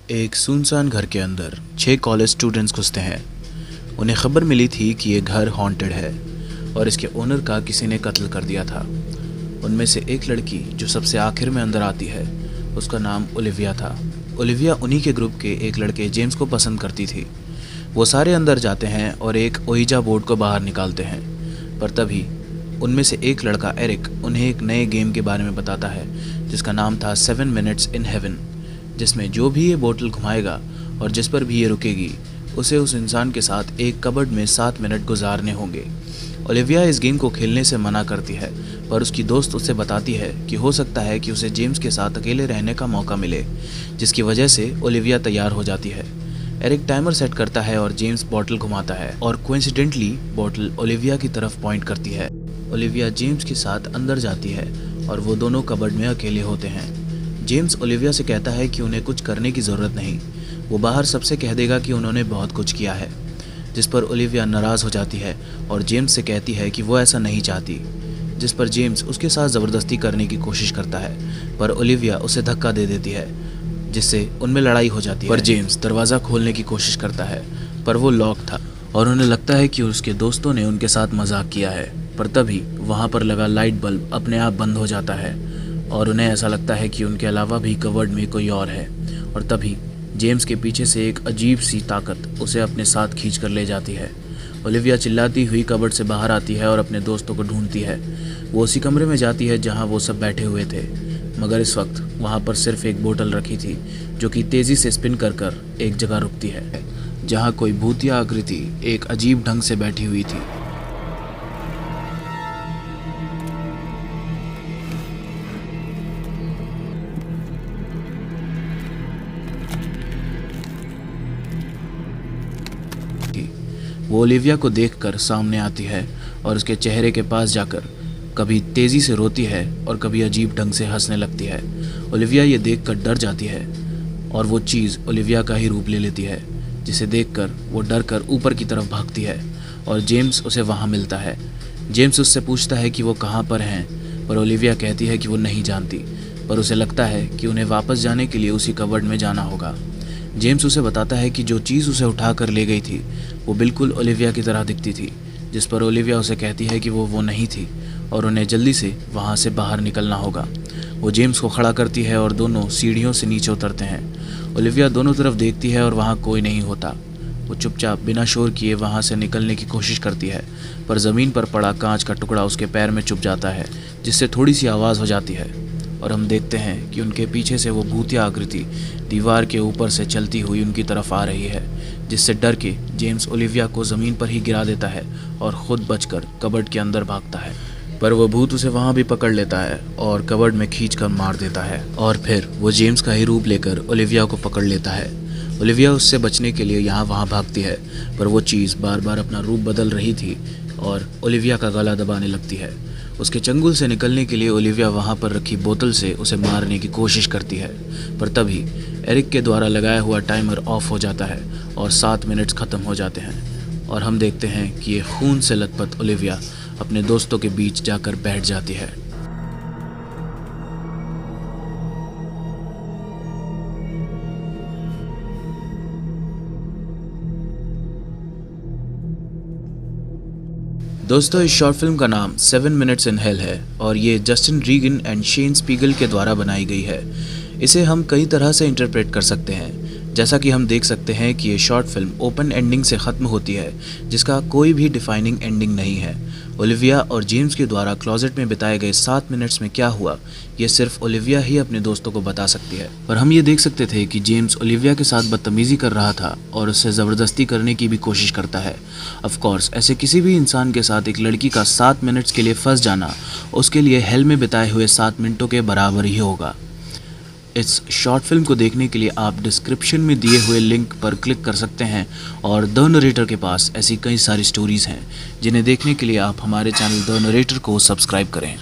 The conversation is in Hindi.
एक सुनसान घर के अंदर 6 कॉलेज स्टूडेंट्स घुसते हैं। उन्हें खबर मिली थी कि ये घर हॉन्टेड है और इसके ओनर का किसी ने कत्ल कर दिया था। उनमें से एक लड़की जो सबसे आखिर में अंदर आती है, उसका नाम ओलिविया था। ओलिविया उन्हीं के ग्रुप के एक लड़के जेम्स को पसंद करती थी। वो सारे अंदर जाते हैं और एक ओइजा बोर्ड को बाहर निकालते हैं, पर तभी उनमें से एक लड़का एरिक उन्हें एक नए गेम के बारे में बताता है जिसका नाम था 7 मिनट्स इन हेवन, जिसमें जो भी ये बोतल घुमाएगा और जिस पर भी ये रुकेगी उसे उस इंसान के साथ एक कबर्ड में 7 मिनट गुजारने होंगे। ओलिविया इस गेम को खेलने से मना करती है, पर उसकी दोस्त उसे बताती है कि हो सकता है कि उसे जेम्स के साथ अकेले रहने का मौका मिले, जिसकी वजह से ओलिविया तैयार हो जाती है। एरिक टाइमर सेट करता है और जेम्स बोतल घुमाता है और कोइंसिडेंटली बोतल ओलिविया की तरफ पॉइंट करती है। ओलिविया जेम्स के साथ अंदर जाती है और वो दोनों कबर्ड में अकेले होते हैं। जेम्स ओलिविया से कहता है कि उन्हें कुछ करने की ज़रूरत नहीं, वो बाहर सबसे कह देगा कि उन्होंने बहुत कुछ किया है, जिस पर ओलिविया नाराज़ हो जाती है और जेम्स से कहती है कि वो ऐसा नहीं चाहती, जिस पर जेम्स उसके साथ ज़बरदस्ती करने की कोशिश करता है, पर ओलिविया उसे धक्का दे देती है, जिससे उनमें लड़ाई हो जाती है। पर जेम्स दरवाज़ा खोलने की कोशिश करता है, पर वो लॉक था और उन्हें लगता है कि उसके दोस्तों ने उनके साथ मजाक किया है। पर तभी वहाँ पर लगा लाइट बल्ब अपने आप बंद हो जाता है और उन्हें ऐसा लगता है कि उनके अलावा भी कबर्ड में कोई और है। और तभी जेम्स के पीछे से एक अजीब सी ताकत उसे अपने साथ खींच कर ले जाती है। ओलिविया चिल्लाती हुई कबर्ड से बाहर आती है और अपने दोस्तों को ढूंढती है। वो उसी कमरे में जाती है जहाँ वो सब बैठे हुए थे, मगर इस वक्त वहाँ पर सिर्फ एक बोतल रखी थी जो कि तेज़ी से स्पिन कर कर एक जगह रुकती है, जहाँ कोई भूतिया आकृति एक अजीब ढंग से बैठी हुई थी। वो ओलिविया को देखकर सामने आती है और उसके चेहरे के पास जाकर कभी तेज़ी से रोती है और कभी अजीब ढंग से हंसने लगती है। ओलिविया ये देखकर डर जाती है और वो चीज़ ओलिविया का ही रूप ले लेती है, जिसे देखकर वो डर कर ऊपर की तरफ भागती है और जेम्स उसे वहाँ मिलता है। जेम्स उससे पूछता है कि वो कहाँ पर हैं, पर ओलिविया कहती है कि वो नहीं जानती, पर उसे लगता है कि उन्हें वापस जाने के लिए उसी कबर्ड में जाना होगा। जेम्स उसे बताता है कि जो चीज़ उसे उठा कर ले गई थी वो बिल्कुल ओलिविया की तरह दिखती थी, जिस पर ओलिविया उसे कहती है कि वो नहीं थी और उन्हें जल्दी से वहाँ से बाहर निकलना होगा। वो जेम्स को खड़ा करती है और दोनों सीढ़ियों से नीचे उतरते हैं। ओलिविया दोनों तरफ देखती है और वहाँ कोई नहीं होता। वो चुपचाप बिना शोर किए वहाँ से निकलने की कोशिश करती है, पर ज़मीन पर पड़ा कांच का टुकड़ा उसके पैर में चुभ जाता है, जिससे थोड़ी सी आवाज़ हो जाती है और हम देखते हैं कि उनके पीछे से वो भूतिया आकृति दीवार के ऊपर से चलती हुई उनकी तरफ आ रही है, जिससे डर के जेम्स ओलिविया को ज़मीन पर ही गिरा देता है और ख़ुद बचकर कबर्ड के अंदर भागता है। पर वो भूत उसे वहाँ भी पकड़ लेता है और कबर्ड में खींचकर मार देता है और फिर वो जेम्स का ही रूप लेकर ओलिविया को पकड़ लेता है। ओलिविया उससे बचने के लिए यहाँ वहाँ भागती है, पर वो चीज़ बार बार अपना रूप बदल रही थी और ओलिविया का गला दबाने लगती है। उसके चंगुल से निकलने के लिए ओलिविया वहाँ पर रखी बोतल से उसे मारने की कोशिश करती है, पर तभी एरिक के द्वारा लगाया हुआ टाइमर ऑफ हो जाता है और 7 मिनट्स ख़त्म हो जाते हैं और हम देखते हैं कि ये खून से लथपथ ओलिविया अपने दोस्तों के बीच जाकर बैठ जाती है। दोस्तों, इस शॉर्ट फिल्म का नाम 7 मिनट्स इन हेल है और ये Justin Reagan and Shane Spiegel के द्वारा बनाई गई है। इसे हम कई तरह से इंटरप्रेट कर सकते हैं, जैसा कि हम देख सकते हैं कि ये शॉर्ट फिल्म ओपन एंडिंग से ख़त्म होती है, जिसका कोई भी डिफाइनिंग एंडिंग नहीं है। ओलिविया और जेम्स के द्वारा क्लोजेट में बिताए गए 7 मिनट्स में क्या हुआ, ये सिर्फ ओलिविया ही अपने दोस्तों को बता सकती है। पर हम ये देख सकते थे कि जेम्स ओलिविया के साथ बदतमीज़ी कर रहा था और उससे ज़बरदस्ती करने की भी कोशिश करता है। ऑफ कोर्स ऐसे किसी भी इंसान के साथ एक लड़की का 7 मिनट्स के लिए फंस जाना उसके लिए हेल में बिताए हुए 7 मिनटों के बराबर ही होगा। इस शॉर्ट फिल्म को देखने के लिए आप डिस्क्रिप्शन में दिए हुए लिंक पर क्लिक कर सकते हैं और द नरेटर के पास ऐसी कई सारी स्टोरीज़ हैं जिन्हें देखने के लिए आप हमारे चैनल द नरेटर को सब्सक्राइब करें।